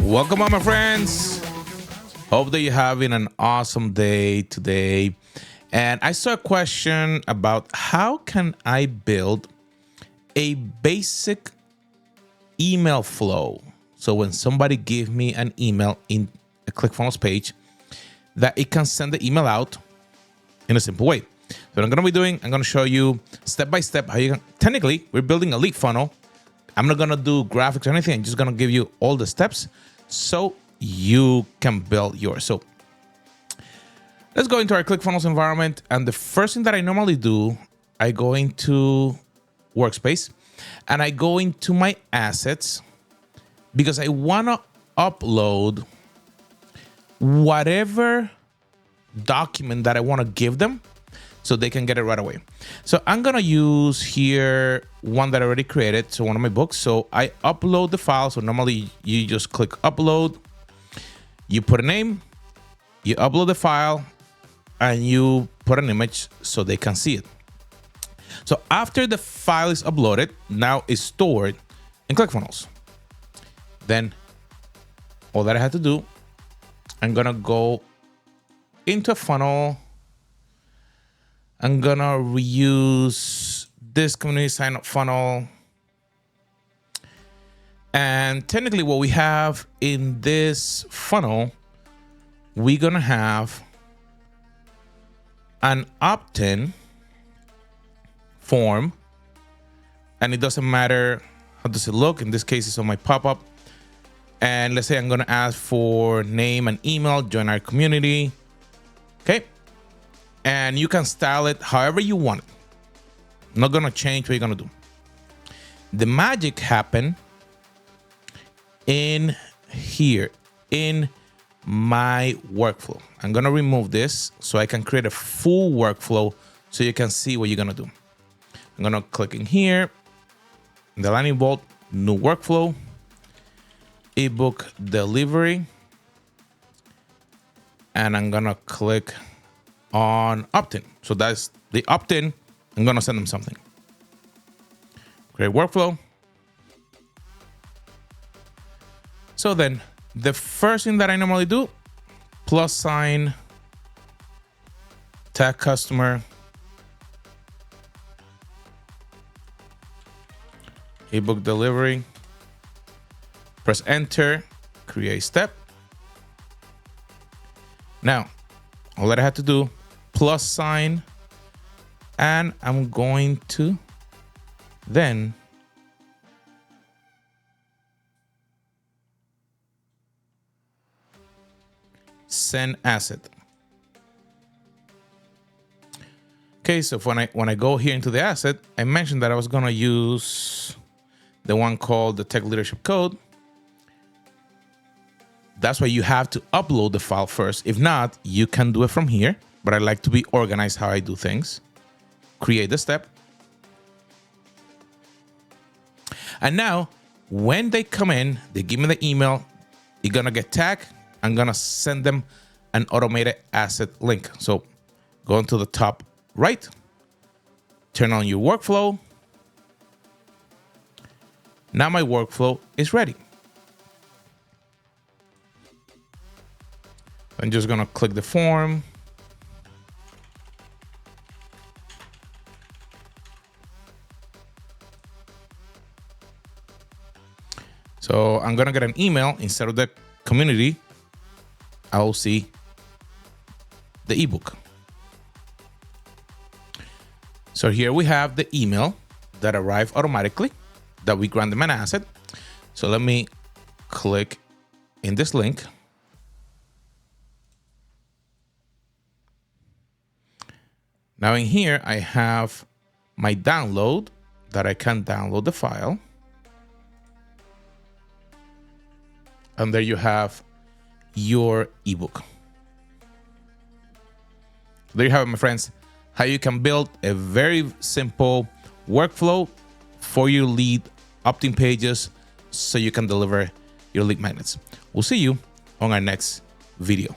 Welcome on, my friends. Hope that you're having an awesome day today. And I saw a question about how can I build a basic email flow. So when somebody gives me an email in a Clickfunnels page, that it can send the email out in a simple way. So what I'm going to be doing, I'm going to show you step by step how you can, technically, we're building a lead funnel. I'm not going to do graphics or anything. I'm just going to give you all the steps so you can build yours. So let's go into our Clickfunnels environment. And the first thing that I normally do, I go into Workspace and I go into my assets because I want to upload whatever document that I want to give them so they can get it right away. So I'm going to use here one that I already created. So one of my books. So I upload the file. So normally you just click upload, you put a name, you upload the file, and you put an image so they can see it. So after the file is uploaded, now it's stored in Clickfunnels. Then all that I have to do, I'm going to go into a funnel. I'm going to reuse this community sign up funnel. And technically what we have in this funnel, we're going to have an opt-in form. And it doesn't matter how does it look. In this case, it's on my pop-up. And let's say I'm going to ask for name and email, join our community. Okay. And you can style it however you want it. I'm not going to change what you're going to do. The magic happen in here, in my workflow. I'm going to remove this so I can create a full workflow so you can see what you're going to do. I'm going to click in here, the lightning bolt, new workflow, ebook delivery. And I'm going to click on opt-in. So that's the opt-in. I'm going to send them something. Create workflow. So then the first thing that I normally do, plus sign, tag customer, ebook delivery, press enter, create step. Now, all that I have to do, plus sign, and I'm going to then send asset. Okay, so when I go here into the asset, I mentioned that I was going to use the one called the Tech Leadership Code. That's why you have to upload the file first. If not, you can do it from here. But I like to be organized how I do things. Create the step. And now, when they come in, they give me the email. You're going to get tagged. I'm going to send them an automated asset link. So go into the top right. Turn on your workflow. Now my workflow is ready. I'm just going to click the form. So I'm going to get an email instead of the community. I'll see the ebook. So here we have the email that arrived automatically that we grant them an asset. So let me click in this link. Now in here, I have my download that I can download the file. And there you have your ebook. There you have it, my friends, how you can build a very simple workflow for your lead opt-in pages so you can deliver your lead magnets. We'll see you on our next video.